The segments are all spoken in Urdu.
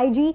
IG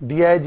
DIG,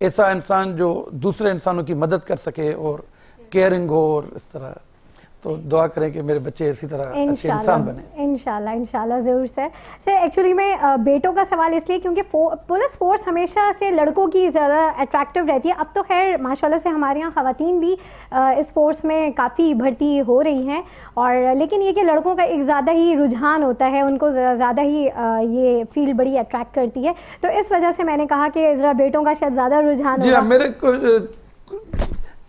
ایسا انسان جو دوسرے انسانوں کی مدد کر سکے اور کیئرنگ ہو اور اس طرح. تو دعا کریں کہ میرے بچے اسی طرح اچھے انسان بنیں. انشاءاللہ ضرور سر. ایکچولی میں بیٹوں کا سوال اس لیے کیونکہ پولیس فورس ہمیشہ سے لڑکوں کی زیادہ اٹریکٹیو رہتی ہے. اب تو خیر ماشاءاللہ سے ہمارے یہاں خواتین بھی اس فورس میں کافی بھرتی ہو رہی ہیں, اور لیکن یہ کہ لڑکوں کا ایک زیادہ ہی رجحان ہوتا ہے, ان کو زیادہ ہی یہ فیلڈ بڑی اٹریکٹ کرتی ہے, تو اس وجہ سے میں نے کہا کہ ذرا بیٹوں کا شاید زیادہ رجحان جی ہوگا. میرے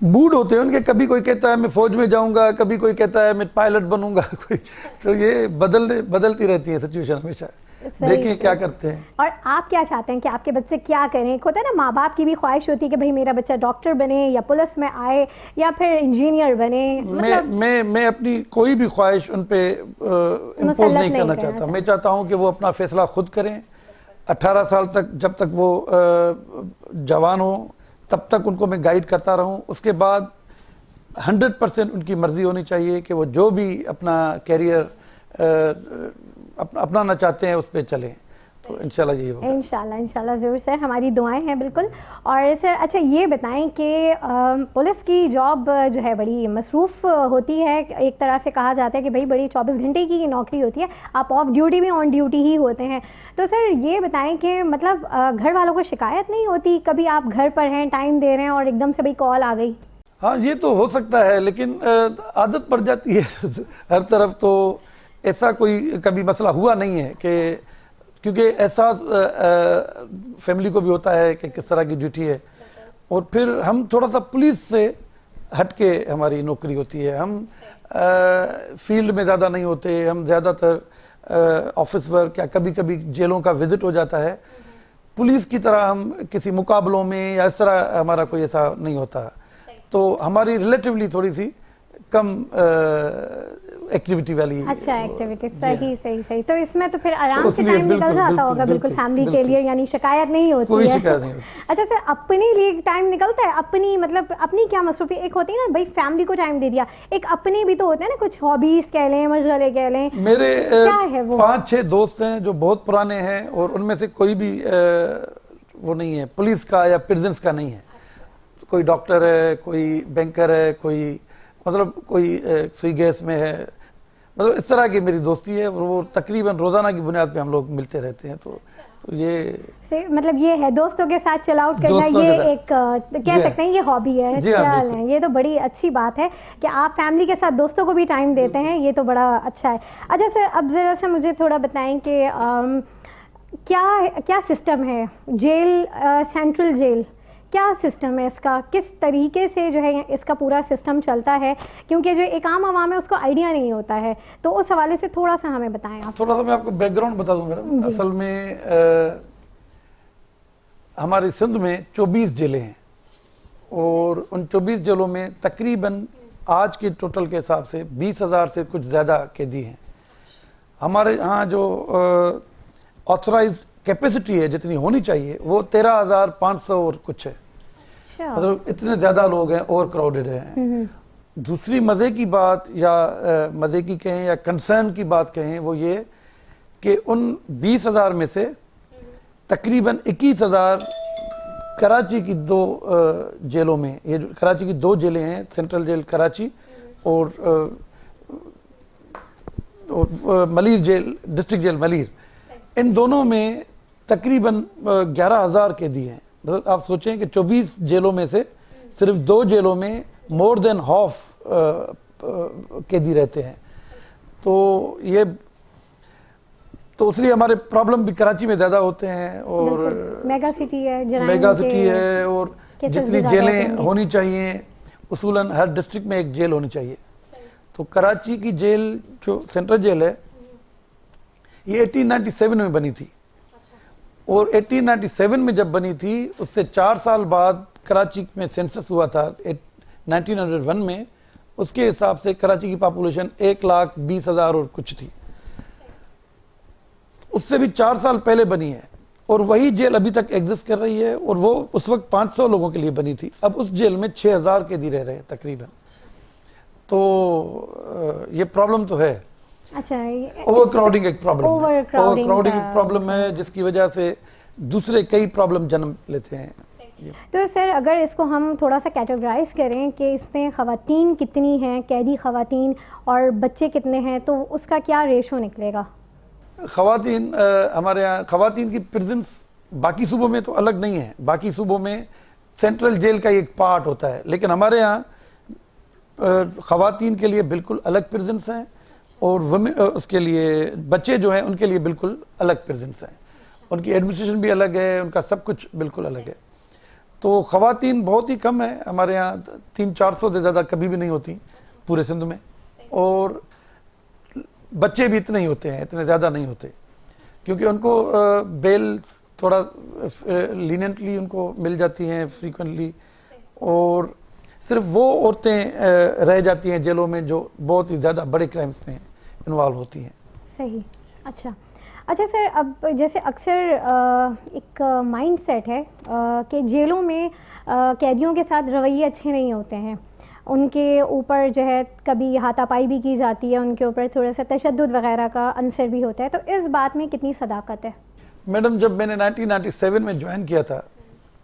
موڈ ہوتے ہیں ان کے, کبھی کوئی کہتا ہے میں فوج میں جاؤں گا, کبھی کوئی کہتا ہے میں پائلٹ بنوں گا, کوئی تو یہ بدلتی رہتی ہے سچویشن ہمیشہ. دیکھیں کیا کرتے ہیں. اور آپ کیا چاہتے ہیں کہ آپ کے بچے کیا کریں؟ ایک ہوتا ہے نا ماں باپ کی بھی خواہش ہوتی ہے کہ بھئی میرا بچہ ڈاکٹر بنے یا پولیس میں آئے یا پھر انجینئر بنے. میں اپنی کوئی بھی خواہش ان پہ امپوز نہیں کرنا چاہتا. میں چاہتا ہوں کہ وہ اپنا فیصلہ خود کریں. 18 سال تک جب تک وہ جوان ہوں تب تک ان کو میں گائیڈ کرتا رہوں. اس کے بعد 100% ان کی مرضی ہونی چاہیے کہ وہ جو بھی اپنا کیریئر اپنانا چاہتے ہیں اس پہ چلیں. تو انشاءاللہ یہ ہوگا. انشاءاللہ ضرور سر, ہماری دعائیں ہیں بالکل. اور سر اچھا یہ بتائیں کہ پولیس کی جاب جو ہے بڑی مصروف ہوتی ہے, ایک طرح سے کہا جاتا ہے کہ بھئی بڑی 24 گھنٹے کی نوکری ہوتی ہے, آپ آف ڈیوٹی بھی آن ڈیوٹی ہی ہوتے ہیں. تو سر یہ بتائیں کہ مطلب گھر والوں کو شکایت نہیں ہوتی کبھی آپ گھر پر ہیں, ٹائم دے رہے ہیں اور ایک دم سے بھئی کال آ گئی؟ ہاں یہ تو ہو سکتا ہے, لیکن عادت پڑ جاتی ہے ہر طرف. تو ایسا کوئی کبھی مسئلہ ہوا نہیں ہے کہ, کیونکہ احساس فیملی کو بھی ہوتا ہے کہ کس طرح کی ڈیوٹی ہے. اور پھر ہم تھوڑا سا پولیس سے ہٹ کے ہماری نوکری ہوتی ہے. ہم فیلڈ میں زیادہ نہیں ہوتے, ہم زیادہ تر آفس ورک یا کبھی کبھی جیلوں کا وزٹ ہو جاتا ہے. پولیس کی طرح ہم کسی مقابلوں میں یا اس طرح ہمارا کوئی ایسا نہیں ہوتا. تو ہماری ریلیٹیولی تھوڑی سی کم ایکٹیویٹی والی. اچھا ایکٹیویٹی, صحیح. تو اس میں تو پھر آرام سے ٹائم نکل جاتا ہوگا بالکل فیملی کے لیے, یعنی شکایت نہیں ہوتی ہے. کوئی شکایت نہیں ہوتی. اچھا سر اپنے لیے ٹائم نکلتا ہے؟ اپنی مطلب اپنی کیا مصروفیت ایک ہوتی ہے نا, بھائی فیملی کو ٹائم دے دیا, ایک اپنے بھی تو ہوتے ہیں نا کچھ ہابیز کہہ لیں, مشغلے کہہ لیں. میرے 5-6 دوست ہیں جو بہت پرانے ہیں, اور ان میں سے کوئی بھی وہ نہیں ہے پولیس کا یا پرزنس کا نہیں ہے. کوئی ڈاکٹر ہے, کوئی بینکر ہے, کوئی مطلب کوئی سوئی گیس میں ہے. مطلب اس طرح کی میری دوستی ہے, اور وہ تقریباً روزانہ کی بنیاد پہ ہم لوگ ملتے رہتے ہیں. تو یہ مطلب یہ ہے دوستوں کے ساتھ چل آؤٹ کرنا, یہ ایک کہہ سکتے ہیں یہ ہابی ہے. یہ تو بڑی اچھی بات ہے کہ آپ فیملی کے ساتھ دوستوں کو بھی ٹائم دیتے ہیں, یہ تو بڑا اچھا ہے. اچھا سر اب ذرا سا مجھے تھوڑا بتائیں کہ کیا سسٹم ہے جیل, سینٹرل جیل کیا سسٹم ہے اس کا, کس طریقے سے جو ہے اس کا پورا سسٹم چلتا ہے, کیونکہ جو ایک عام عوام ہے اس کو آئیڈیا نہیں ہوتا ہے, تو اس حوالے سے تھوڑا سا ہمیں بتائیں آپ. تھوڑا سا میں آپ کو بیک گراؤنڈ بتا دوں میڈم. اصل میں ہماری سندھ میں 24 جیلیں ہیں, اور ان 24 جیلوں میں تقریباً آج کے ٹوٹل کے حساب سے 20,000 سے کچھ زیادہ قیدی ہیں. ہمارے ہاں جو آتھورائز کیپیسٹی ہے جتنی ہونی چاہیے وہ 13,500 اور کچھ ہے. مطلب اتنے زیادہ لوگ ہیں, اوور کراؤڈڈ ہیں. دوسری مزے کی بات یا مزے کی کہیں یا کنسرن کی بات کہیں وہ یہ کہ ان 20,000 میں سے تقریباً 21,000 کراچی کی 2 جیلوں میں, یہ کراچی کی 2 جیلیں ہیں, سینٹرل جیل کراچی اور Malir jail, district jail Malir, ان دونوں میں تقریباً 11,000 قیدی ہیں. مطلب آپ سوچیں کہ 24 جیلوں میں سے صرف 2 جیلوں میں مور دین ہاف قیدی رہتے ہیں. تو یہ تو اس لیے ہمارے پرابلم بھی کراچی میں زیادہ ہوتے ہیں, اور میگا سٹی ہے, اور جتنی جیلیں ہونی چاہیے اصولاً ہر ڈسٹرکٹ میں ایک جیل ہونی چاہیے. تو کراچی کی جیل جو سینٹرل جیل ہے یہ 1897 میں بنی تھی, اور 1897 میں جب بنی تھی اس سے 4 سال بعد کراچی میں سینسس ہوا تھا 1901 میں. اس کے حساب سے کراچی کی پاپولیشن 1,20,000 اور کچھ تھی. اس سے بھی 4 سال پہلے بنی ہے, اور وہی جیل ابھی تک ایگزسٹ کر رہی ہے, اور وہ اس وقت 500 لوگوں کے لیے بنی تھی. اب اس جیل میں 6,000 قیدی رہ رہے ہیں تقریباً. تو یہ پرابلم تو ہے. اچھا, اوور کراؤڈنگ ایک پرابلم ہے جس کی وجہ سے دوسرے کئی پرابلم جنم لیتے ہیں. تو سر اگر اس کو ہم تھوڑا سا کیٹیگرائز کریں کہ اس میں خواتین کتنی ہیں، قیدی خواتین، اور بچے کتنے ہیں، تو اس کا کیا ریشو نکلے گا؟ خواتین ہمارے یہاں خواتین کی پریزنس باقی صوبوں میں تو الگ نہیں ہے، باقی صوبوں میں سینٹرل جیل کا ایک پارٹ ہوتا ہے، لیکن ہمارے یہاں خواتین کے لیے بالکل الگ پریزنس ہیں، اور اس کے لیے بچے جو ہیں ان کے لیے بالکل الگ پریزنس ہیں، ان کی ایڈمنسٹریشن بھی الگ ہے، ان کا سب کچھ بالکل الگ ہے۔ تو خواتین بہت ہی کم ہیں ہمارے یہاں، 300-400 سے زیادہ کبھی بھی نہیں ہوتی پورے سندھ میں، اور بچے بھی اتنے ہی ہوتے ہیں، اتنے زیادہ نہیں ہوتے، کیونکہ ان کو بیل تھوڑا لیننٹلی ان کو مل جاتی ہیں فریکوینٹلی، اور صرف وہ عورتیں رہ جاتی ہیں جیلوں میں جو بہت ہی زیادہ بڑے کرائمز میں انوالو ہوتی ہیں۔ صحیح، اچھا سر، اب جیسے اکثر ایک مائنڈ سیٹ ہے کہ جیلوں میں قیدیوں کے ساتھ رویے اچھے نہیں ہوتے ہیں، ان کے اوپر جو ہے کبھی ہاتھا پائی بھی کی جاتی ہے، ان کے اوپر تھوڑا سا تشدد وغیرہ کا عنصر بھی ہوتا ہے، تو اس بات میں کتنی صداقت ہے؟ میڈم جب میں نے 1997 میں جوائن کیا تھا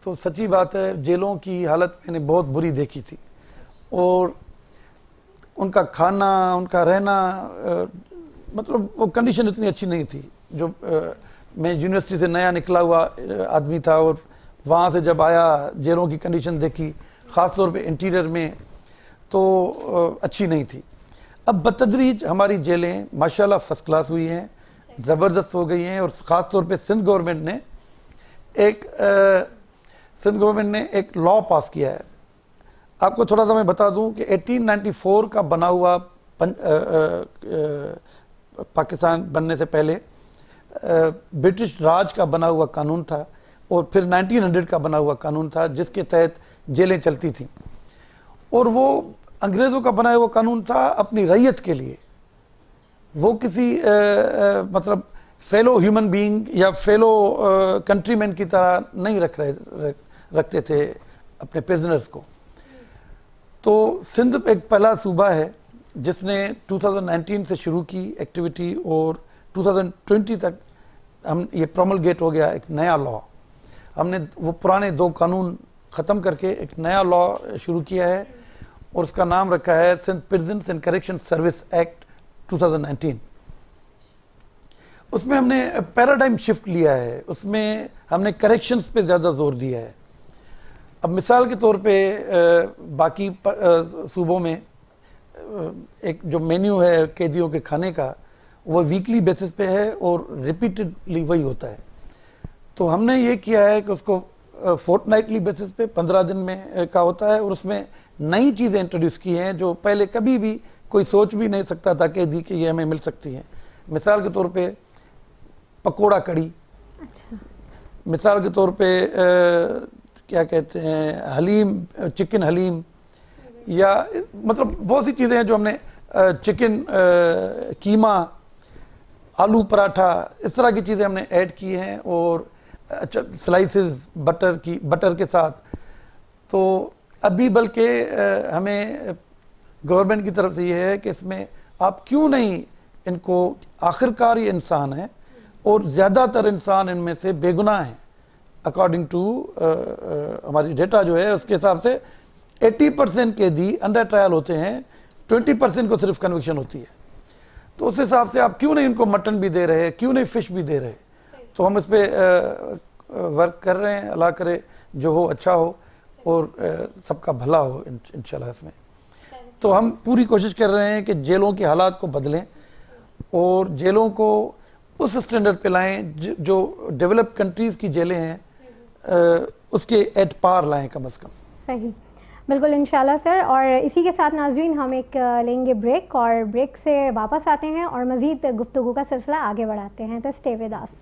تو سچی بات ہے جیلوں کی حالت میں نے بہت بری دیکھی تھی، اور ان کا کھانا، ان کا رہنا، مطلب وہ کنڈیشن اتنی اچھی نہیں تھی۔ جو میں یونیورسٹی سے نیا نکلا ہوا آدمی تھا، اور وہاں سے جب آیا جیلوں کی کنڈیشن دیکھی، خاص طور پہ انٹیریئر میں، تو اچھی نہیں تھی۔ اب بتدریج ہماری جیلیں ماشاءاللہ فرسٹ کلاس ہوئی ہیں، زبردست ہو گئی ہیں، اور خاص طور پہ سندھ گورنمنٹ نے ایک لا پاس کیا ہے۔ آپ کو تھوڑا سا میں بتا دوں کہ 1894 کا بنا ہوا پاکستان بننے سے پہلے برٹش راج کا بنا ہوا قانون تھا، اور پھر 1900 کا بنا ہوا قانون تھا جس کے تحت جیلیں چلتی تھیں، اور وہ انگریزوں کا بنایا ہوا قانون تھا اپنی رعیت کے لیے۔ وہ کسی مطلب فیلو ہیومن بینگ یا فیلو کنٹری مین کی طرح نہیں رکھتے تھے اپنے پریزنرز کو۔ تو سندھ ایک پہلا صوبہ ہے جس نے 2019 سے شروع کی ایکٹیویٹی، اور 2020 تک ہم یہ پروملگیٹ ہو گیا ایک نیا لا۔ ہم نے وہ پرانے 2 قانون ختم کر کے ایک نیا لا شروع کیا ہے، اور اس کا نام رکھا ہے Sindh prisons and correction service act 2019۔ اس میں ہم نے پیراڈائم شفٹ لیا ہے، اس میں ہم نے کریکشنز پہ زیادہ زور دیا ہے۔ اب مثال کے طور پہ باقی صوبوں میں ایک جو مینیو ہے قیدیوں کے کھانے کا وہ ویکلی بیسس پہ ہے، اور ریپیٹڈلی وہی ہوتا ہے۔ تو ہم نے یہ کیا ہے کہ اس کو فورٹ نائٹلی بیسس پہ 15 دن میں کا ہوتا ہے، اور اس میں نئی چیزیں انٹروڈیوس کی ہیں جو پہلے کبھی بھی کوئی سوچ بھی نہیں سکتا تھا قیدی کہ یہ ہمیں مل سکتی ہیں۔ مثال کے طور پہ پکوڑا کڑی، مثال کے طور پہ کیا کہتے ہیں حلیم، چکن حلیم، یا مطلب بہت سی چیزیں ہیں جو ہم نے چکن کیما، آلو پراٹھا، اس طرح کی چیزیں ہم نے ایڈ کی ہیں، اور سلائسز بٹر کے ساتھ۔ تو ابھی بلکہ ہمیں گورنمنٹ کی طرف سے یہ ہے کہ اس میں آپ کیوں نہیں ان کو، آخرکار یہ انسان ہیں، اور زیادہ تر انسان ان میں سے بے گناہ ہیں، اکارڈنگ ٹو ہماری ڈیٹا جو ہے اس کے حساب سے 80% قیدی انڈر ٹرائل ہوتے ہیں، 20% کو صرف کنوکشن ہوتی ہے۔ تو اس حساب سے آپ کیوں نہیں ان کو مٹن بھی دے رہے، کیوں نہیں فش بھی دے رہے؟ تو ہم اس پہ ورک کر رہے ہیں، اللہ کرے جو ہو اچھا ہو، اور سب کا بھلا ہو انشاءاللہ اس میں۔ تو ہم پوری کوشش کر رہے ہیں کہ جیلوں کے حالات کو بدلیں، اور جیلوں کو اس اسٹینڈرڈ پہ لائیں جو ڈیولپ کنٹریز کی جیلیں ہیں اس کے ایٹ پار لائیں کم از کم۔ صحیح، بالکل انشاءاللہ سر۔ اور اسی کے ساتھ ناظرین ہم ایک لیں گے بریک، اور بریک سے واپس آتے ہیں اور مزید گفتگو کا سلسلہ آگے بڑھاتے ہیں، تو اسٹے ود اس۔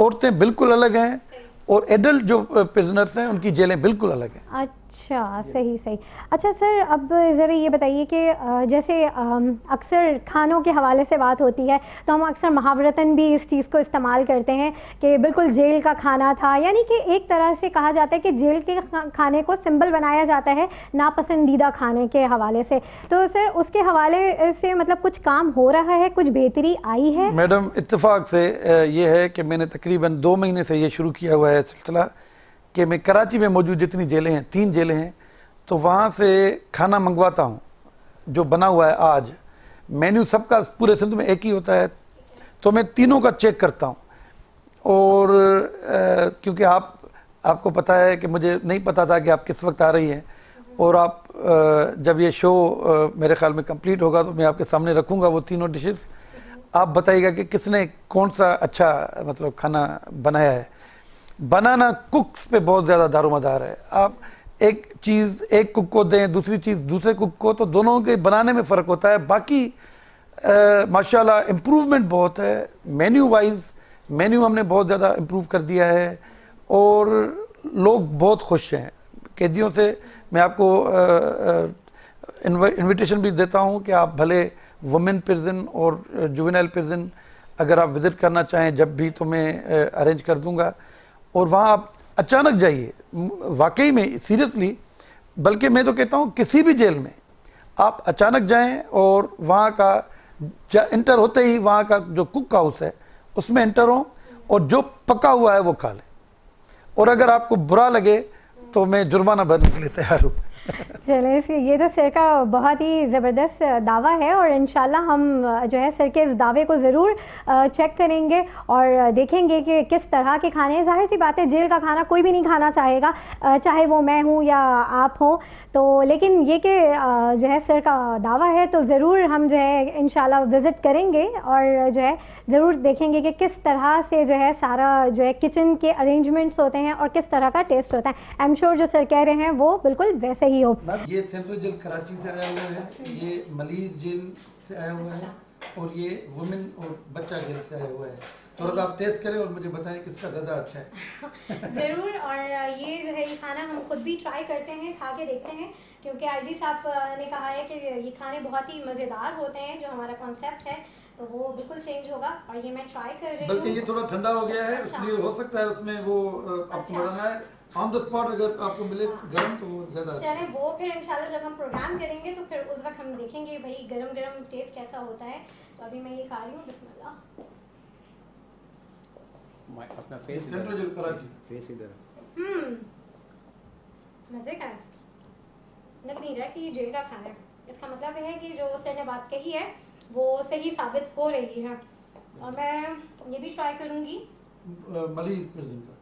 عورتیں بالکل الگ ہیں اور ایڈلٹ جو پرزنرز ہیں ان کی جیلیں بالکل الگ ہیں. اچھا صحیح صحیح. اچھا سر اب ذرا یہ بتائیے کہ جیسے اکثر کھانوں کے حوالے سے بات ہوتی ہے تو ہم اکثر محاورتاً بھی اس چیز کو استعمال کرتے ہیں کہ بالکل جیل کا کھانا تھا, یعنی کہ ایک طرح سے کہا جاتا ہے کہ جیل کے کھانے کو سمبل بنایا جاتا ہے ناپسندیدہ کھانے کے حوالے سے. تو سر اس کے حوالے سے مطلب کچھ کام ہو رہا ہے, کچھ بہتری آئی ہے؟ میڈم اتفاق سے یہ ہے کہ میں نے تقریباً 2 مہینے سے یہ شروع کیا ہوا ہے سلسلہ کہ میں کراچی میں موجود جتنی جیلیں ہیں 3 جیلیں ہیں تو وہاں سے کھانا منگواتا ہوں جو بنا ہوا ہے. آج مینیو سب کا پورے سندھ میں ایک ہی ہوتا ہے تو میں تینوں کا چیک کرتا ہوں. اور کیونکہ آپ کو پتہ ہے کہ مجھے نہیں پتا تھا کہ آپ کس وقت آ رہی ہیں, اور آپ جب یہ شو میرے خیال میں کمپلیٹ ہوگا تو میں آپ کے سامنے رکھوں گا وہ تینوں ڈشز. آپ بتائیے گا کہ کس نے کون سا اچھا مطلب کھانا بنایا ہے. بنانا کوکس پہ بہت زیادہ دار و مدار ہے. آپ ایک چیز ایک کوک کو دیں, دوسری چیز دوسرے کوک کو, تو دونوں کے بنانے میں فرق ہوتا ہے. باقی ماشاءاللہ امپروومنٹ بہت ہے. مینیو وائز مینیو ہم نے بہت زیادہ امپروو کر دیا ہے اور لوگ بہت خوش ہیں. قیدیوں سے میں آپ کو انویٹیشن بھی دیتا ہوں کہ آپ بھلے وومن پرزن اور جوینائل پرزن اگر آپ وزٹ کرنا چاہیں جب بھی تو میں ارینج کر دوں گا. اور وہاں آپ اچانک جائیے, واقعی میں سیریسلی, بلکہ میں تو کہتا ہوں کسی بھی جیل میں آپ اچانک جائیں اور وہاں کا انٹر ہوتے ہی وہاں کا جو کوک ہاؤس ہے اس میں انٹر ہوں اور جو پکا ہوا ہے وہ کھا لیں. اور اگر آپ کو برا لگے تو میں جرمانہ بھرنے کے لیے تیار ہوں. چلیں, یہ تو سر کا بہت ہی زبردست دعویٰ ہے اور انشاءاللہ ہم جو ہے سر کے اس دعوے کو ضرور چیک کریں گے اور دیکھیں گے کہ کس طرح کے کھانے ہیں. ظاہر سی بات ہے جیل کا کھانا کوئی بھی نہیں کھانا چاہے گا, چاہے وہ میں ہوں یا آپ ہوں. تو لیکن یہ کہ جو ہے سر کا دعویٰ ہے تو ضرور ہم جو ہے انشاءاللہ وزٹ کریں گے اور جو ہے ضرور دیکھیں گے کہ کس طرح سے جو ہے سارا جو ہے کچن کے ارینجمنٹس ہوتے ہیں اور کس طرح کا ٹیسٹ ہوتا ہے. آئی ایم شیور جو سر کہہ رہے ہیں وہ بالکل ویسے ہی ہو. یہ سینٹرل جیل کراچی سے آیا ہوا ہے, یہ ملیز جیل سے آیا ہوا ہے, اور یہ وومن اور بچہ جیل سے آیا ہوا ہے. تھوڑا سا آپ ٹیسٹ کریں اور مجھے بتائیں کس کا زیادہ اچھا ہے. ضرور. اور یہ جو ہے یہ کھانا ہم خود بھی ٹرائی کرتے ہیں, کھا کے دیکھتے ہیں, کیونکہ آئی جی صاحب نے کہا ہے کہ یہ کھانے بہت ہی مزیدار ہوتے ہیں. جو ہمارا کانسیپٹ ہے تو وہ بالکل چینج ہوگا اور یہ میں ٹرائی کر رہی ہوں. بلکہ یہ تھوڑا ٹھنڈا ہو گیا ہے اس لیے ہو سکتا ہے اس میں وہ آپ کو بتانا ہے آن دا اسپاٹ اگر آپ کو ملے گرم تو وہ زیادہ. چلیں وہ پھر انشاءاللہ جب ہم پروگرام کریں گے تو پھر اس وقت ہم دیکھیں گے بھائی گرم گرم ٹیسٹ کیسا ہوتا ہے. تو ابھی میں یہ کھا رہی ہوں. بسم اللہ. اپنا فیس مزے کا ہے, لگ نہیں رہا کہ یہ جیل کا کھانا ہے. اس کا مطلب ہے کہ جو سر نے بات کہی ہے وہ صحیح ثابت ہو رہی ہے. اور میں یہ بھی ٹرائی کروں گی ملیز پرزن کا.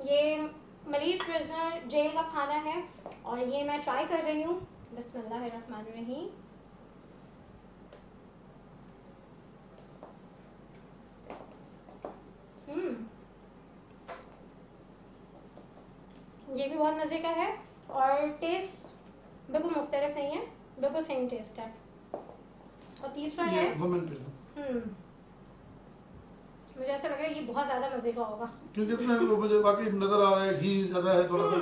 یہ ملیز پرزن جیل کا کھانا ہے اور یہ میں ٹرائی کر رہی ہوں. بسم اللہ الرحمن الرحیم. یہ بھی بہت مزے کا ہے اور ٹیسٹ بالکل مختلف نہیں ہے, بالکل سیم ٹیسٹ ہے. اور تیسرا ہے مجھے ایسا لگ رہا ہے یہ بہت زیادہ مزے کا ہوگا کیونکہ اس میں مجھے واقعی نظر آ رہا ہے گھی زیادہ ہے تھوڑا سا,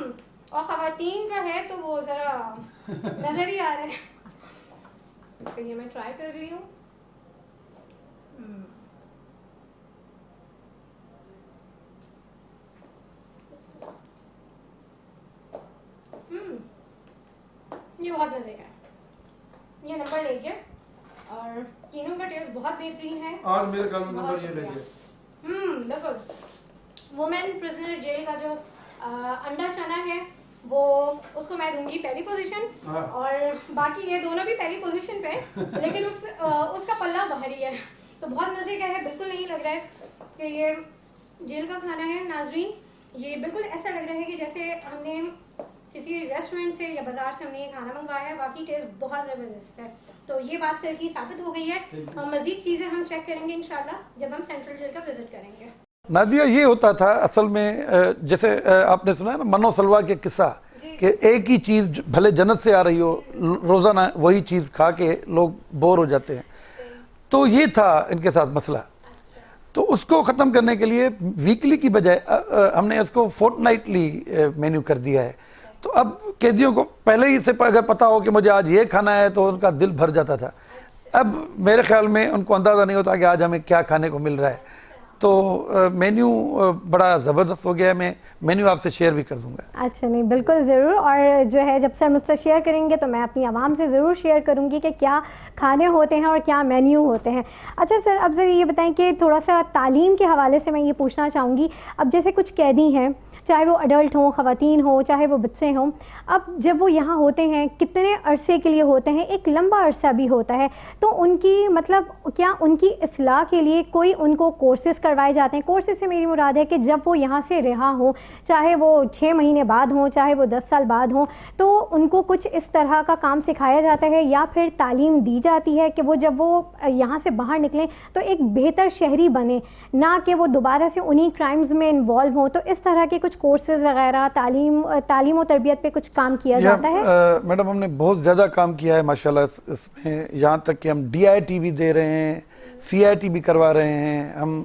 اور خواتین کا ہے تو وہ ذرا نظر ہی آ رہا ہے. تو یہ میں ٹرائی کر رہی ہوں. یہ بہت مزے کا ہے, یہ نمبر لے گیا اور تینوں کا ٹیسٹ بہت بہترین ہے. آج میرے خیال میں نمبر یہ لے گیا. بالکل. وومن پرزنر جیل کا جو انڈا چنا ہے وہ اس کو میں دوں گی پہلی پوزیشن, اور باقی یہ دونوں بھی پہلی پوزیشن پہ, لیکن اس کا پلہ باہر ہی ہے. تو بہت مزے کا ہے, بالکل نہیں لگ رہا ہے کہ یہ جیل کا کھانا ہے. ناظرین یہ بالکل ایسا لگ رہا ہے کہ جیسے ہم نے کسی ریسٹورینٹ سے یا بازار سے ہم نے یہ کھانا منگوایا ہے. باقی ٹیسٹ بہت زبردست ہے. تو یہ بات سر کی ثابت ہو گئی ہے. اور مزید چیزیں ہم چیک کریں گے انشاءاللہ جب ہم سینٹرل جیل کا وزٹ کریں گے. نادیہ یہ ہوتا تھا اصل میں, جیسے آپ نے سنا ہے نا منو سلوا کے قصہ, کہ ایک ہی چیز بھلے جنت سے آ رہی ہو روزانہ وہی چیز کھا کے لوگ بور ہو جاتے ہیں. تو یہ تھا ان کے ساتھ مسئلہ. تو اس کو ختم کرنے کے لیے ویکلی کی بجائے ہم نے اس کو فورٹ نائٹلی مینیو کر دیا ہے. تو اب قیدیوں کو پہلے ہی سے اگر پتا ہو کہ مجھے آج یہ کھانا ہے تو ان کا دل بھر جاتا تھا. اب میرے خیال میں ان کو اندازہ نہیں ہوتا کہ آج ہمیں کیا کھانے کو مل رہا ہے. تو مینیو بڑا زبردست ہو گیا ہے. میں مینیو آپ سے شیئر بھی کر دوں گا. اچھا, نہیں بالکل ضرور. اور جو ہے جب سر مجھ سے شیئر کریں گے تو میں اپنی عوام سے ضرور شیئر کروں گی کہ کیا کھانے ہوتے ہیں اور کیا مینیو ہوتے ہیں. اچھا سر, اب ذرا یہ بتائیں کہ تھوڑا سا تعلیم کے حوالے سے میں یہ پوچھنا چاہوں گی. اب جیسے کچھ قیدی ہیں, چاہے وہ اڈلٹ ہوں, خواتین ہوں, چاہے وہ بچے ہوں, اب جب وہ یہاں ہوتے ہیں کتنے عرصے کے لیے ہوتے ہیں, ایک لمبا عرصہ بھی ہوتا ہے, تو ان کی مطلب کیا ان کی اصلاح کے لیے کوئی ان کو کورسز کروائے جاتے ہیں؟ کورسز سے میری مراد ہے کہ جب وہ یہاں سے رہا ہوں, چاہے وہ 6 مہینے بعد ہوں, چاہے وہ 10 سال بعد ہوں, تو ان کو کچھ اس طرح کا کام سکھایا جاتا ہے یا پھر تعلیم دی جاتی ہے کہ وہ جب وہ یہاں سے باہر نکلیں تو ایک بہتر شہری بنے, نہ کہ وہ دوبارہ سے انہی کرائمز میں انوالو ہوں. تو اس طرح کے کچھ کورسز وغیرہ, تعلیم و تربیت پہ کچھ کام کیا جاتا ہے؟ میڈم ہم نے بہت زیادہ کام کیا ہے ماشاءاللہ اس میں, یہاں تک کہ ہم DIT بھی دے رہے ہیں, CIT بھی کروا رہے ہیں, ہم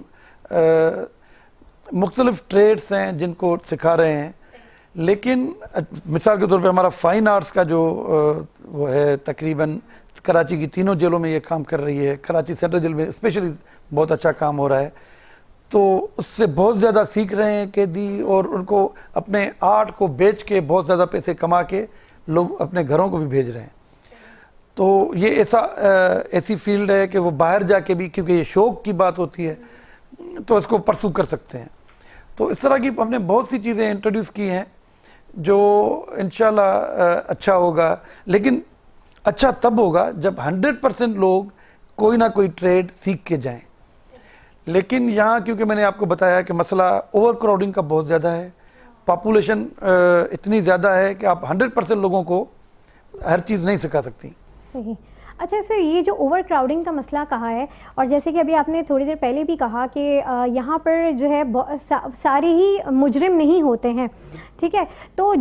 مختلف ٹریڈز ہیں جن کو سکھا رہے ہیں. لیکن مثال کے طور پہ ہمارا فائن آرٹس کا جو وہ ہے تقریباً کراچی کی 3 جیلوں میں یہ کام کر رہی ہے. کراچی سینٹرل جیل میں اسپیشلی بہت اچھا کام ہو رہا ہے. تو اس سے بہت زیادہ سیکھ رہے ہیں قیدی, اور ان کو اپنے آرٹ کو بیچ کے بہت زیادہ پیسے کما کے لوگ اپنے گھروں کو بھی بھیج رہے ہیں. تو یہ ایسی فیلڈ ہے کہ وہ باہر جا کے بھی, کیونکہ یہ شوق کی بات ہوتی ہے, تو اس کو پرسو کر سکتے ہیں. تو اس طرح کی ہم نے بہت سی چیزیں انٹروڈیوس کی ہیں جو انشاءاللہ اچھا ہوگا. لیکن اچھا تب ہوگا جب 100% لوگ کوئی نہ کوئی ٹریڈ سیکھ کے جائیں. لیکن یہاں کیونکہ میں نے آپ کو بتایا کہ مسئلہ اوور کراؤڈنگ کا بہت زیادہ ہے, پاپولیشن اتنی زیادہ ہے کہ آپ 100% لوگوں کو ہر چیز نہیں سکھا سکتی. صحیح. اچھا سر, یہ جو اوور کراؤڈنگ کا مسئلہ کہا ہے, اور جیسے کہ ابھی آپ نے تھوڑی دیر پہلے بھی کہا کہ یہاں پر جو ہے سارے ہی مجرم نہیں ہوتے ہیں, ٹھیک ہے, تو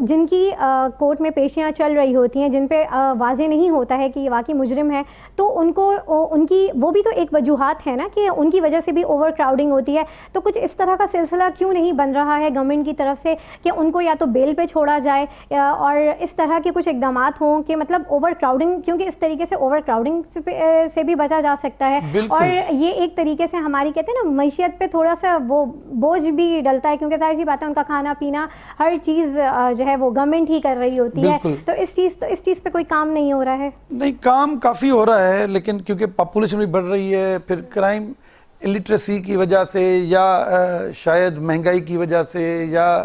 جن کی کورٹ میں پیشیاں چل رہی ہوتی ہیں, جن پہ واضح نہیں ہوتا ہے کہ یہ واقعی مجرم ہے, تو ان کی وہ بھی تو ایک وجوہات ہے نا کہ ان کی وجہ سے بھی اوور کراؤڈنگ ہوتی ہے. تو کچھ اس طرح کا سلسلہ کیوں نہیں بن رہا ہے گورنمنٹ کی طرف سے کہ ان کو یا تو بیل پہ چھوڑا جائے, اور اس طرح کے کچھ اقدامات ہوں کہ مطلب اوور کراؤڈنگ, کیونکہ اس طریقے سے اوور کراؤڈنگ سے بھی بچا جا سکتا ہے, اور یہ ایک طریقے سے ہماری کہتے ہیں نا معیشت پہ تھوڑا سا وہ بوجھ بھی ڈلتا ہے, کیونکہ ظاہر سی بات ہے ان کا کھانا پینا ہر چیز جو ہے وہ گورنمنٹ ہی کر رہی ہوتی ہے. تو اس چیز پہ کوئی کام نہیں ہو رہا ہے؟ نہیں, کام کافی ہو رہا ہے, لیکن کیونکہ پاپولیشن بھی بڑھ رہی ہے, پھر کرائم الٹریسی کی وجہ سے, یا شاید مہنگائی کی وجہ سے, یا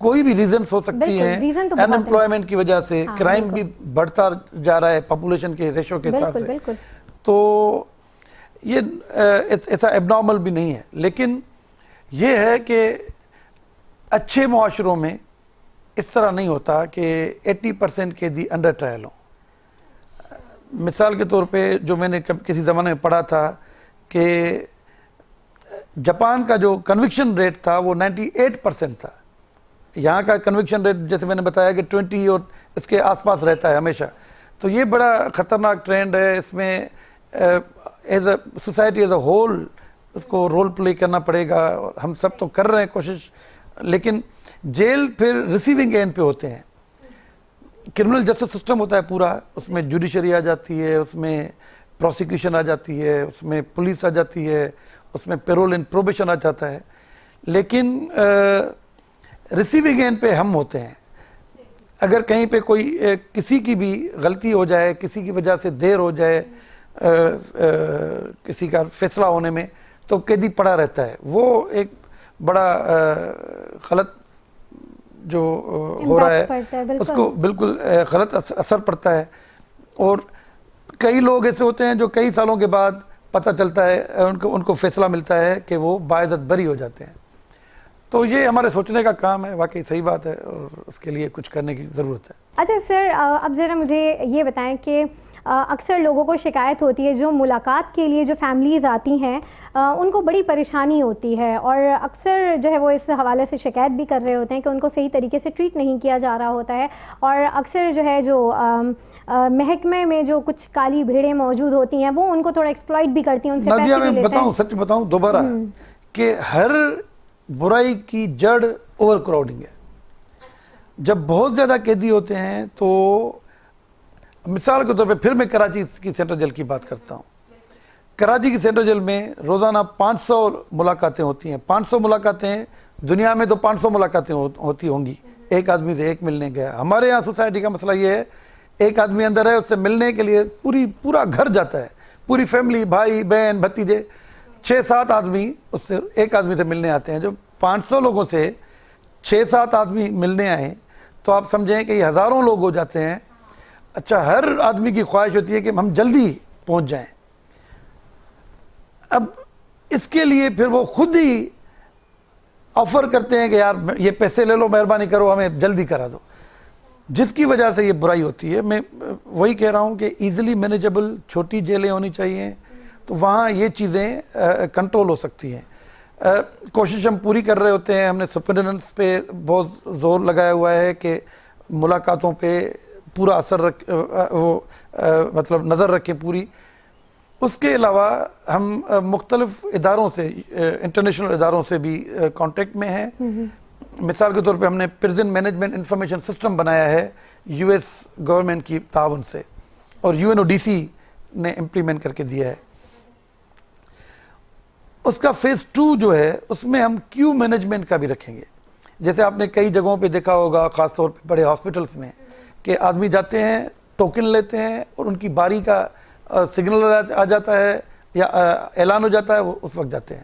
کوئی بھی ریزنز ہو سکتی ہیں, ان امپلائمنٹ کی وجہ سے کرائم بھی بڑھتا جا رہا ہے پاپولیشن کے ریشو کے حساب سے. تو یہ ایسا ایب نارمل بھی نہیں ہے. لیکن یہ ہے کہ اچھے معاشروں میں اس طرح نہیں ہوتا کہ 80% قیدی انڈر ٹرائل ہوں. مثال کے طور پہ جو میں نے کسی زمانے میں پڑھا تھا کہ جاپان کا جو کنوکشن ریٹ تھا وہ 98% تھا. یہاں کا کنوکشن ریٹ جیسے میں نے بتایا کہ 20 اور اس کے آس پاس رہتا ہے ہمیشہ. تو یہ بڑا خطرناک ٹرینڈ ہے. اس میں as a society as a whole اس کو رول پلے کرنا پڑے گا, اور ہم سب تو کر رہے ہیں کوشش. لیکن جیل پھر ریسیونگ اینڈ پہ ہوتے ہیں. کرمنل جسٹس سسٹم ہوتا ہے پورا, اس میں جوڈیشری آ جاتی ہے, اس میں پروسیکیوشن آ جاتی ہے, اس میں پولیس آ جاتی ہے, اس میں پیرول اینڈ پروبیشن آ جاتا ہے. لیکن ریسیونگ اینڈ پہ ہم ہوتے ہیں. اگر کہیں پہ کوئی کسی کی بھی غلطی ہو جائے, کسی کی وجہ سے دیر ہو جائے کسی کا فیصلہ ہونے میں, تو قیدی پڑا رہتا ہے. وہ ایک بڑا غلط جو ہو رہا ہے اس کو بالکل غلط اثر پڑتا ہے. اور کئی لوگ ایسے ہوتے ہیں جو کئی سالوں کے بعد پتہ چلتا ہے, ان کو فیصلہ ملتا ہے کہ وہ باعزت بری ہو جاتے ہیں. تو یہ ہمارے سوچنے کا کام ہے, واقعی صحیح بات ہے, اور اس کے لیے کچھ کرنے کی ضرورت ہے. اچھا سر, اب ذرا مجھے یہ بتائیں کہ اکثر لوگوں کو شکایت ہوتی ہے, جو ملاقات کے لیے جو فیملیز آتی ہیں ان کو بڑی پریشانی ہوتی ہے, اور اکثر جو ہے وہ اس حوالے سے شکایت بھی کر رہے ہوتے ہیں کہ ان کو صحیح طریقے سے ٹریٹ نہیں کیا جا رہا ہوتا ہے, اور اکثر جو ہے جو محکمے میں جو کچھ کالی بھیڑیں موجود ہوتی ہیں وہ ان کو تھوڑا ایکسپلائٹ بھی کرتی ہیں, ان سے پیسے بھی لیتے ہیں. بتاؤں, سچ بتاؤں دوبارہ کہ ہر برائی کی جڑ اوور کراؤڈنگ ہے. جب بہت زیادہ قیدی ہوتے ہیں تو مثال کے طور پہ پھر میں کراچی کی سینٹرل جیل کی بات کرتا ہوں. کراچی کی سینٹرل جیل میں روزانہ 500 ملاقاتیں ہوتی ہیں. 500 ملاقاتیں, دنیا میں تو 500 ملاقاتیں ہوتی ہوں گی, ایک آدمی سے ایک ملنے گیا. ہمارے یہاں سوسائٹی کا مسئلہ یہ ہے, ایک آدمی اندر ہے, اس سے ملنے کے لیے پورا گھر جاتا ہے, پوری فیملی, بھائی بہن بھتیجے, 6-7 آدمی اس سے ایک آدمی سے ملنے آتے ہیں. جو 500 لوگوں سے 6-7 آدمی ملنے آئے تو آپ سمجھیں کہ یہ ہزاروں لوگ ہو جاتے ہیں. اچھا, ہر آدمی کی خواہش ہوتی ہے کہ ہم جلدی پہنچ جائیں. اب اس کے لیے پھر وہ خود ہی آفر کرتے ہیں کہ یار یہ پیسے لے لو, مہربانی کرو, ہمیں جلدی کرا دو, جس کی وجہ سے یہ برائی ہوتی ہے. میں وہی کہہ رہا ہوں کہ ایزیلی مینیجبل چھوٹی جیلیں ہونی چاہیے, تو وہاں یہ چیزیں کنٹرول ہو سکتی ہیں. کوشش ہم پوری کر رہے ہوتے ہیں. ہم نے سپرنٹینڈنٹس پہ بہت زور لگایا ہوا ہے کہ ملاقاتوں پہ پورا اثر مطلب نظر رکھے پوری. اس کے علاوہ ہم مختلف اداروں سے, انٹرنیشنل اداروں سے بھی کانٹیکٹ میں ہیں. مثال کے طور پہ ہم نے پرزن مینجمنٹ انفارمیشن سسٹم بنایا ہے یو ایس گورنمنٹ کی تعاون سے, اور UNODC نے امپلیمنٹ کر کے دیا ہے. اس کا فیز 2 جو ہے اس میں ہم کیو مینجمنٹ کا بھی رکھیں گے. جیسے آپ نے کئی جگہوں پہ دیکھا ہوگا, خاص طور پہ بڑے ہاسپٹلس میں, کہ آدمی جاتے ہیں, ٹوکن لیتے ہیں, اور ان کی باری کا سگنل آ جاتا ہے یا اعلان ہو جاتا ہے, وہ اس وقت جاتے ہیں.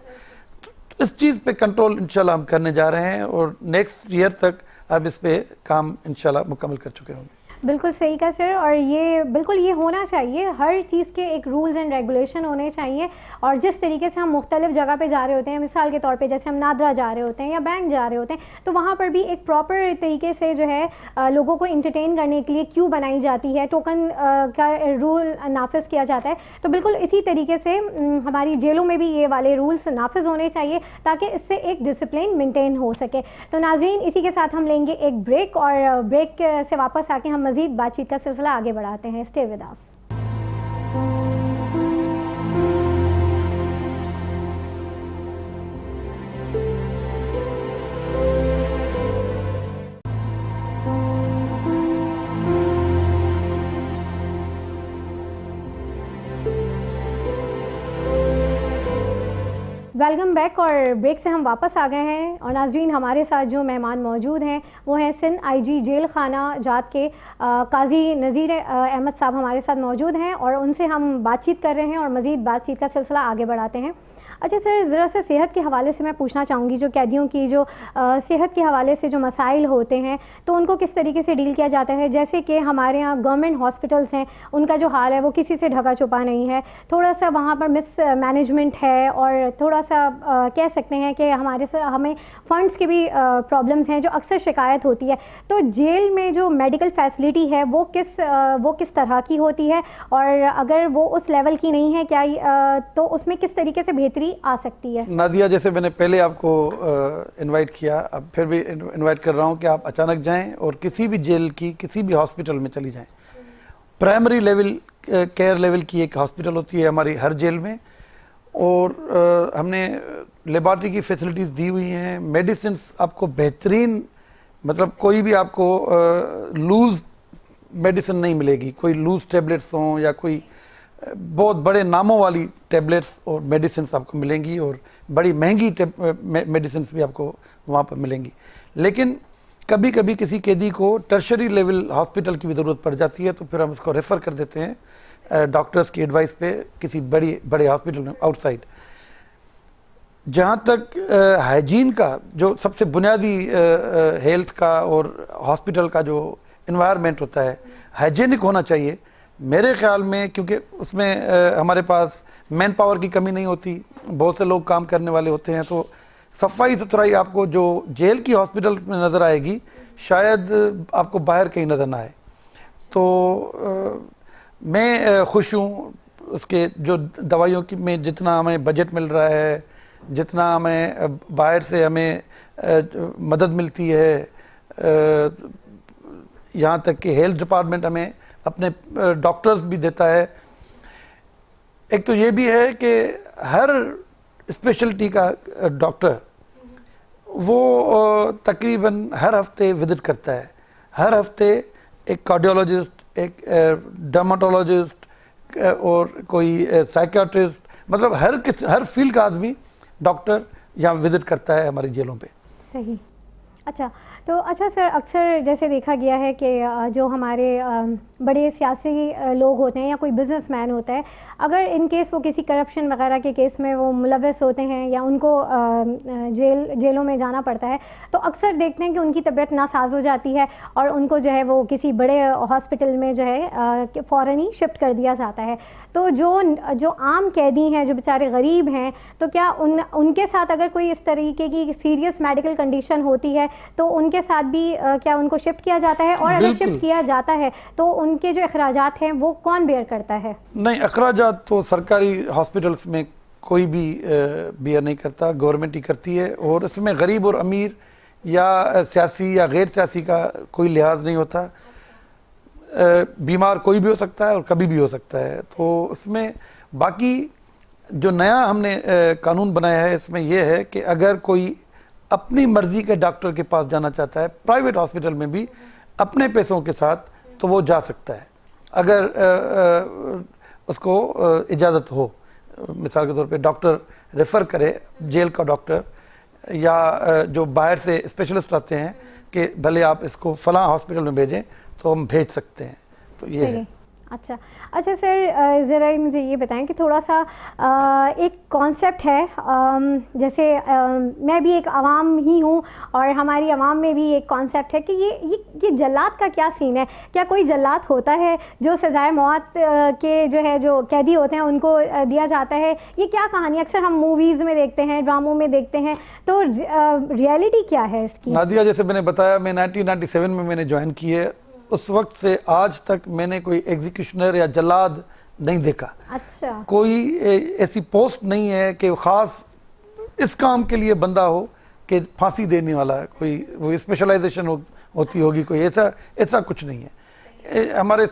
اس چیز پہ کنٹرول انشاءاللہ ہم کرنے جا رہے ہیں, اور نیکسٹ ایئر تک اب اس پہ کام انشاءاللہ مکمل کر چکے ہوں گے. بالکل صحیح کہا سر, اور یہ بالکل یہ ہونا چاہیے, ہر چیز کے ایک رولز اینڈ ریگولیشن ہونے چاہیے. اور جس طریقے سے ہم مختلف جگہ پہ جا رہے ہوتے ہیں, مثال کے طور پہ جیسے ہم نادرا جا رہے ہوتے ہیں یا بینک جا رہے ہوتے ہیں, تو وہاں پر بھی ایک پراپر طریقے سے جو ہے لوگوں کو انٹرٹین کرنے کے لیے کیو بنائی جاتی ہے, ٹوکن کا رول نافذ کیا جاتا ہے. تو بالکل اسی طریقے سے ہماری جیلوں میں بھی یہ والے رولز نافذ ہونے چاہیے تاکہ اس سے ایک ڈسپلن مینٹین ہو سکے. تو ناظرین, اسی کے ساتھ ہم لیں گے ایک بریک, اور بریک سے واپس آ کے ہم مزید بات چیت کا سلسلہ آگے بڑھاتے ہیں. Stay with us. Welcome back, اور بریک سے ہم واپس آ گئے ہیں. اور ناظرین, ہمارے ساتھ جو مہمان موجود ہیں وہ ہیں سندھ IG جیل خانہ جات کے قاضی نذیر احمد صاحب ہمارے ساتھ موجود ہیں, اور ان سے ہم بات چیت کر رہے ہیں اور مزید بات چیت کا سلسلہ آگے بڑھاتے ہیں. اچھا سر, ذرا سے صحت کے حوالے سے میں پوچھنا چاہوں گی, جو قیدیوں کی جو صحت کے حوالے سے جو مسائل ہوتے ہیں تو ان کو کس طریقے سے ڈیل کیا جاتا ہے؟ جیسے کہ ہمارے یہاں گورنمنٹ ہاسپٹلس ہیں, ان کا جو حال ہے وہ کسی سے ڈھکا چھپا نہیں ہے, تھوڑا سا وہاں پر مس مینجمنٹ ہے, اور تھوڑا سا کہہ سکتے ہیں کہ ہمیں فنڈس کے بھی پرابلمس ہیں جو اکثر شکایت ہوتی ہے. تو جیل میں جو میڈیکل فیسلٹی ہے وہ کس طرح کی ہوتی ہے, اور اگر وہ اس لیول کی نہیں ہے کیا تو اس میں کس طریقے سے بہتری آ سکتی ہے؟ نادیہ, جیسے میں نے پہلے آپ کو انوائٹ کیا, اب پھر بھی انوائٹ کر رہا ہوں کہ آپ اچانک جائیں اور کسی بھی جیل کی کسی بھی ہاسپٹل میں چلی جائیں. پرائمری لیول کیئر لیول کی ایک ہاسپٹل ہوتی ہے ہماری ہر جیل میں, اور ہم نے لیبارٹری کی فیسلٹیز دی ہوئی ہیں. میڈیسنس آپ کو بہترین, مطلب کوئی بھی آپ کو لوز میڈیسن نہیں ملے گی, کوئی لوز ٹیبلٹس ہوں یا کوئی بہت بڑے ناموں والی ٹیبلٹس اور میڈیسنس آپ کو ملیں گی, اور بڑی مہنگی میڈیسنس بھی آپ کو وہاں پر ملیں گی. لیکن کبھی کبھی کسی قیدی کو ٹرشری لیول ہاسپٹل کی بھی ضرورت پڑ جاتی ہے, تو پھر ہم اس کو ریفر کر دیتے ہیں ڈاکٹرز کی ایڈوائس پہ کسی بڑے ہاسپٹل میں آؤٹ سائڈ. جہاں تک ہائیجین کا, جو سب سے بنیادی ہیلتھ کا اور ہاسپٹل کا جو انوائرمنٹ ہوتا ہے, ہائیجینک ہونا چاہیے میرے خیال میں, کیونکہ اس میں ہمارے پاس مین پاور کی کمی نہیں ہوتی, بہت سے لوگ کام کرنے والے ہوتے ہیں, تو صفائی ستھرائی آپ کو جو جیل کی ہاسپٹل میں نظر آئے گی شاید آپ کو باہر کہیں نظر نہ آئے. تو میں خوش ہوں اس کے جو دوائیوں کی میں جتنا ہمیں بجٹ مل رہا ہے, جتنا ہمیں باہر سے ہمیں مدد ملتی ہے, یہاں تک کہ ہیلتھ ڈپارٹمنٹ ہمیں اپنے ڈاکٹرز بھی دیتا ہے. ایک تو یہ بھی ہے کہ ہر اسپیشلٹی کا ڈاکٹر وہ تقریباً ہر ہفتے وزٹ کرتا ہے. ہر ہفتے ایک کارڈیولوجسٹ, ایک ڈرماٹولوجسٹ اور کوئی سائیکیاٹرسٹ, مطلب ہر فیلڈ کا آدمی ڈاکٹر یہاں وزٹ کرتا ہے ہماری جیلوں پہ. صحیح. اچھا سر, اکثر جیسے دیکھا گیا ہے کہ جو ہمارے بڑے سیاسی لوگ ہوتے ہیں یا کوئی بزنس مین ہوتا ہے, اگر ان کیس وہ کسی کرپشن وغیرہ کے کیس میں وہ ملوث ہوتے ہیں یا ان کو جیلوں میں جانا پڑتا ہے, تو اکثر دیکھتے ہیں کہ ان کی طبیعت ناساز ہو جاتی ہے اور ان کو جو ہے وہ کسی بڑے ہاسپٹل میں جو ہے فوراً ہی شفٹ کر دیا جاتا ہے. تو جو عام قیدی ہیں, جو بیچارے غریب ہیں, تو کیا ان کے ساتھ اگر کوئی اس طریقے کی سیریس میڈیکل کنڈیشن ہوتی ہے تو ان کے ساتھ بھی کیا ان کو شفٹ کیا جاتا ہے؟ اور اگر شفٹ کیا جاتا ہے تو ان کے جو اخراجات ہیں وہ کون بیئر کرتا ہے؟ نہیں, اخراجات تو سرکاری ہاسپٹلس میں کوئی بھی بیئر نہیں کرتا, گورنمنٹ ہی کرتی ہے. اور اس میں غریب اور امیر یا سیاسی یا غیر سیاسی کا کوئی لحاظ نہیں ہوتا. بیمار کوئی بھی ہو سکتا ہے اور کبھی بھی ہو سکتا ہے. تو اس میں باقی جو نیا ہم نے قانون بنایا ہے, اس میں یہ ہے کہ اگر کوئی اپنی مرضی کے ڈاکٹر کے پاس جانا چاہتا ہے پرائیویٹ ہاسپٹل میں بھی اپنے پیسوں کے ساتھ, تو وہ جا سکتا ہے اگر اس کو اجازت ہو. مثال کے طور پہ ڈاکٹر ریفر کرے, جیل کا ڈاکٹر یا جو باہر سے اسپیشلسٹ آتے ہیں کہ بھلے آپ اس کو فلاں ہاسپٹل میں بھیجیں, تو ہم بھیج سکتے ہیں. تو یہ ہے. اچھا سر, ذرا مجھے یہ بتائیں کہ تھوڑا سا ایک کانسیپٹ ہے, جیسے میں بھی ایک عوام ہی ہوں اور ہماری عوام میں بھی ایک کانسیپٹ ہے کہ یہ جلات کا کیا سین ہے؟ کیا کوئی جلات ہوتا ہے جو سزائے موت کے جو قیدی ہوتے ہیں ان کو دیا جاتا ہے؟ یہ کیا کہانی اکثر ہم موویز میں دیکھتے ہیں, ڈراموں میں دیکھتے ہیں, تو ریئلٹی کیا ہے اس کی؟ نادیہ, جیسے میں نے بتایا, میں 1997 میں نے جوائن کی ہے. اس وقت سے آج تک میں نے کوئی ایگزیکیوشنر یا جلاد نہیں دیکھا. اچھا. کوئی ایسی پوسٹ نہیں ہے کہ خاص اس کام کے لیے بندہ ہو کہ پھانسی دینے والا ہے, کوئی وہ اسپیشلائزیشن ہوتی ہوگی, کوئی ایسا کچھ نہیں ہے. ہمارے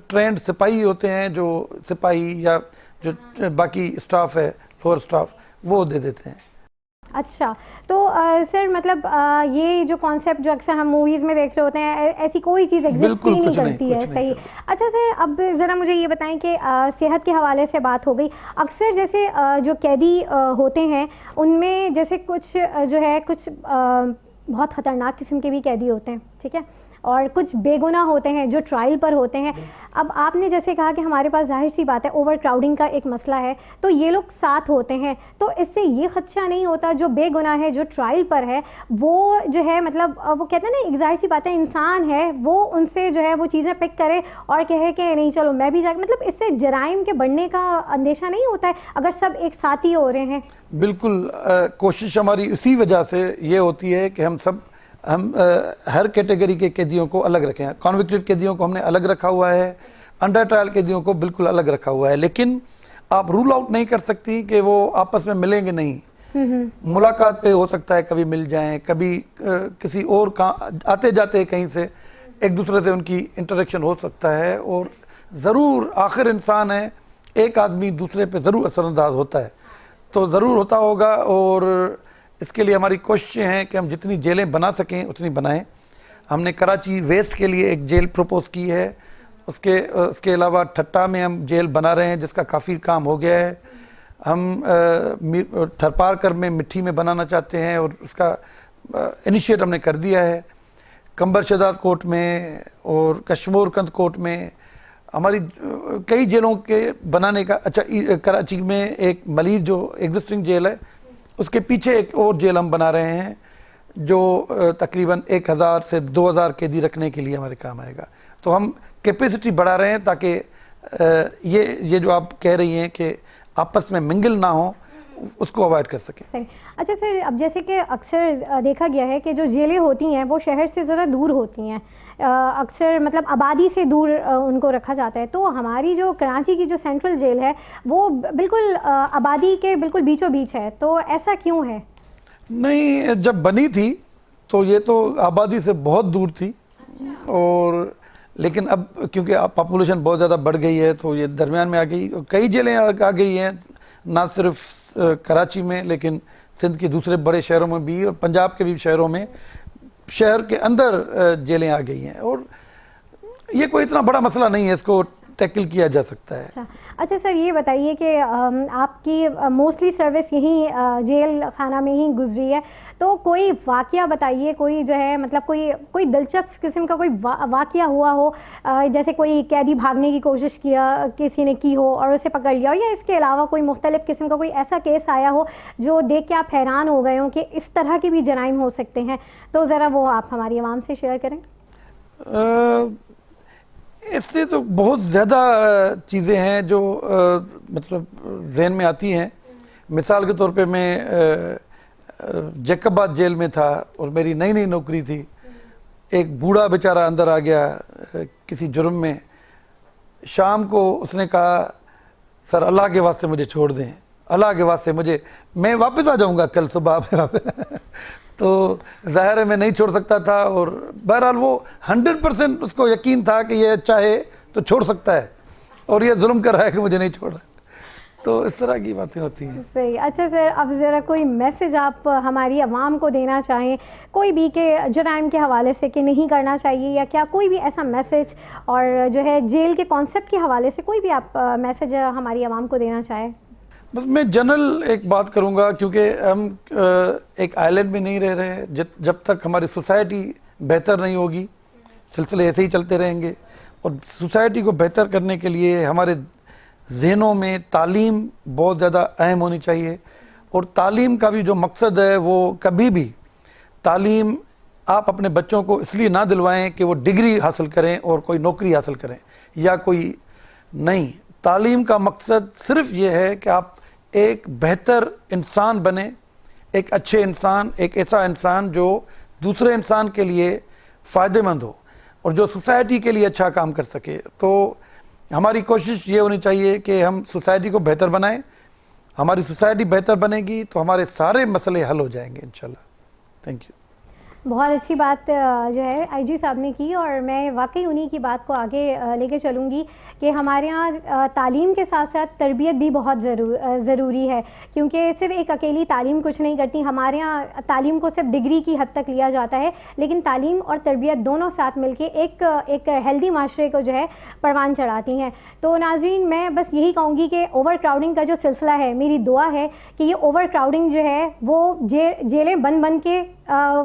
ٹرینڈ سپاہی ہوتے ہیں, جو سپاہی یا جو باقی اسٹاف ہے, لوور اسٹاف, وہ دے دیتے ہیں. اچھا, تو سر مطلب یہ جو کانسیپٹ جو اکثر ہم موویز میں دیکھ رہے ہوتے ہیں, ایسی کوئی چیز ایگزسٹ نہیں کرتی ہے. صحیح. اچھا سر, اب ذرا مجھے یہ بتائیں کہ صحت کے حوالے سے بات ہو گئی. اکثر جیسے جو قیدی ہوتے ہیں ان میں جیسے کچھ جو ہے کچھ بہت خطرناک قسم کے بھی قیدی ہوتے ہیں, ٹھیک ہے, اور کچھ بے گناہ ہوتے ہیں جو ٹرائل پر ہوتے ہیں. اب آپ نے جیسے کہا کہ ہمارے پاس ظاہر سی بات ہے اوور کراؤڈنگ کا ایک مسئلہ ہے, تو یہ لوگ ساتھ ہوتے ہیں, تو اس سے یہ خدشہ نہیں ہوتا جو بے گناہ ہے, جو ٹرائل پر ہے, وہ جو ہے مطلب وہ کہتے ہیں نا, ایک ظاہر سی بات ہے انسان ہے, وہ ان سے جو ہے وہ چیزیں پک کرے اور کہے کہ نہیں چلو میں بھی جا, مطلب اس سے جرائم کے بڑھنے کا اندیشہ نہیں ہوتا ہے اگر سب ایک ساتھ ہی ہو رہے ہیں؟ بالکل, کوشش ہماری اسی وجہ سے یہ ہوتی ہے کہ ہم ہر کیٹیگری کے قیدیوں کو الگ رکھیں. کانوکٹڈ قیدیوں کو ہم نے الگ رکھا ہوا ہے, انڈر ٹرائل قیدیوں کو بالکل الگ رکھا ہوا ہے. لیکن آپ رول آؤٹ نہیں کر سکتی کہ وہ آپس میں ملیں گے نہیں. ملاقات پہ ہو سکتا ہے کبھی مل جائیں, کبھی کسی اور آتے جاتے کہیں سے ایک دوسرے سے ان کی انٹریکشن ہو سکتا ہے. اور ضرور آخر انسان ہے, ایک آدمی دوسرے پہ ضرور اثر انداز ہوتا ہے, تو ضرور ہوتا ہوگا. اور اس کے لیے ہماری کوششیں ہیں کہ ہم جتنی جیلیں بنا سکیں اتنی بنائیں. ہم نے کراچی ویسٹ کے لیے ایک جیل پروپوز کی ہے. اس کے علاوہ ٹھٹا میں ہم جیل بنا رہے ہیں جس کا کافی کام ہو گیا ہے. ہم تھرپارکر میں مٹھی میں بنانا چاہتے ہیں اور اس کا انیشیٹ ہم نے کر دیا ہے. کمبر شہزاد کوٹ میں اور کشمور کند کوٹ میں ہماری کئی جیلوں کے بنانے کا. اچھا, کراچی میں ایک ملیر جو ایگزسٹنگ جیل ہے, اس کے پیچھے ایک اور جیل ہم بنا رہے ہیں جو تقریباً 1000 سے 2000 قیدی رکھنے کے لیے ہمارے کام آئے گا. تو ہم کیپیسٹی بڑھا رہے ہیں تاکہ یہ جو آپ کہہ رہی ہیں کہ آپس میں منگل نہ ہو, اس کو اوائڈ کر سکیں. صحیح. اچھا سر، اب جیسے کہ اکثر دیکھا گیا ہے کہ جو جیلیں ہوتی ہیں وہ شہر سے ذرا دور ہوتی ہیں، اکثر مطلب آبادی سے دور ان کو رکھا جاتا ہے. تو ہماری جو کراچی کی جو سینٹرل جیل ہے وہ بالکل آبادی کے بالکل بیچوں بیچ ہے، تو ایسا کیوں ہے؟ نہیں، جب بنی تھی تو یہ تو آبادی سے بہت دور تھی، اور لیکن اب کیونکہ پاپولیشن بہت زیادہ بڑھ گئی ہے تو یہ درمیان میں آ گئی. کئی جیلیں آ گئی ہیں، نہ صرف کراچی میں لیکن سندھ کے دوسرے بڑے شہروں میں بھی، اور پنجاب کے بھی شہروں میں، شہر کے اندر جیلیں آ گئی ہیں. اور یہ کوئی اتنا بڑا مسئلہ نہیں ہے، اس کو ٹیکل کیا جا سکتا ہے. اچھا سر، یہ بتائیے کہ آپ کی موسٹلی سروس یہیں جیل خانہ میں ہی گزری ہے، تو کوئی واقعہ بتائیے، کوئی جو ہے مطلب کوئی دلچسپ قسم کا کوئی واقعہ ہوا ہو، جیسے کوئی قیدی بھاگنے کی کوشش کیا کسی نے کی ہو اور اسے پکڑ لیا ہو، یا اس کے علاوہ کوئی مختلف قسم کا کوئی ایسا کیس آیا ہو جو دیکھ کے آپ حیران ہو گئے ہوں کہ اس طرح کے بھی جرائم ہو سکتے ہیں، تو ذرا وہ آپ ہماری عوام سے شیئر کریں. اس سے تو بہت زیادہ چیزیں ہیں جو مطلب ذہن میں آتی ہیں. مثال کے طور پہ میں جیکب آباد جیل میں تھا اور میری نئی نئی نوکری تھی. ایک بوڑھا بیچارہ اندر آ گیا کسی جرم میں. شام کو اس نے کہا سر اللہ کے واسطے مجھے چھوڑ دیں، اللہ کے واسطے مجھے، میں واپس آ جاؤں گا کل صبح. تو ظاہر ہے میں نہیں چھوڑ سکتا تھا، اور بہرحال وہ 100% اس کو یقین تھا کہ یہ چاہے تو چھوڑ سکتا ہے، اور یہ ظلم کر رہا ہے کہ مجھے نہیں چھوڑ رہا. تو اس طرح کی باتیں ہوتی ہیں. صحیح. اچھا سر، اب ذرا کوئی میسج آپ ہماری عوام کو دینا چاہیں کوئی بھی، کہ جرائم کے حوالے سے کہ نہیں کرنا چاہیے، یا کیا کوئی بھی ایسا میسج، اور جو ہے جیل کے کانسیپٹ کے حوالے سے کوئی بھی آپ میسج ہماری عوام کو دینا چاہیں؟ بس میں جنرل ایک بات کروں گا، کیونکہ ہم ایک آئلینڈ میں نہیں رہ رہے. جب تک ہماری سوسائٹی بہتر نہیں ہوگی سلسلے ایسے ہی چلتے رہیں گے. اور سوسائٹی کو بہتر کرنے کے لیے ہمارے ذہنوں میں تعلیم بہت زیادہ اہم ہونی چاہیے. اور تعلیم کا بھی جو مقصد ہے وہ کبھی بھی تعلیم آپ اپنے بچوں کو اس لیے نہ دلوائیں کہ وہ ڈگری حاصل کریں اور کوئی نوکری حاصل کریں یا کوئی نہیں. تعلیم کا مقصد صرف یہ ہے کہ آپ ایک بہتر انسان بنیں، ایک اچھے انسان، ایک ایسا انسان جو دوسرے انسان کے لیے فائدہ مند ہو اور جو سوسائٹی کے لیے اچھا کام کر سکے. تو ہماری کوشش یہ ہونی چاہیے کہ ہم سوسائٹی کو بہتر بنائیں. ہماری سوسائٹی بہتر بنے گی تو ہمارے سارے مسئلے حل ہو جائیں گے انشاءاللہ. Thank you. بہت اچھی بات جو ہے آئی جی صاحب نے کی، اور میں واقعی انہی کی بات کو آگے لے کے چلوں گی کہ ہمارے ہاں تعلیم کے ساتھ ساتھ تربیت بھی بہت ضروری ہے، کیونکہ صرف ایک اکیلی تعلیم کچھ نہیں کرتی. ہمارے ہاں تعلیم کو صرف ڈگری کی حد تک لیا جاتا ہے، لیکن تعلیم اور تربیت دونوں ساتھ مل کے ایک ہیلدی معاشرے کو جو ہے پروان چڑھاتی ہیں. تو ناظرین، میں بس یہی کہوں گی کہ اوور کراؤڈنگ کا جو سلسلہ ہے، میری دعا ہے کہ یہ اوور کراؤڈنگ جو ہے وہ جیلیں بن کے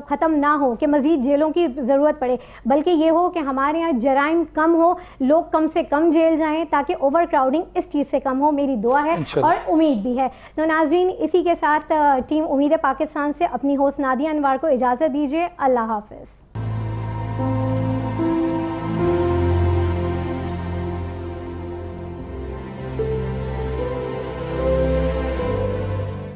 ختم نہ ہو، کہ مزید جیلوں کی ضرورت پڑے، بلکہ یہ ہو کہ ہمارے یہاں جرائم کم ہو، لوگ کم سے کم جیل جائیں، تاکہ اوور کراؤڈنگ اس چیز سے کم ہو. میری دعا ہے اور امید بھی ہے. تو ناظرین، اسی کے ساتھ ٹیم امید پاکستان سے اپنی ہوسٹ نادیہ انوار کو اجازت دیجیے. اللہ حافظ.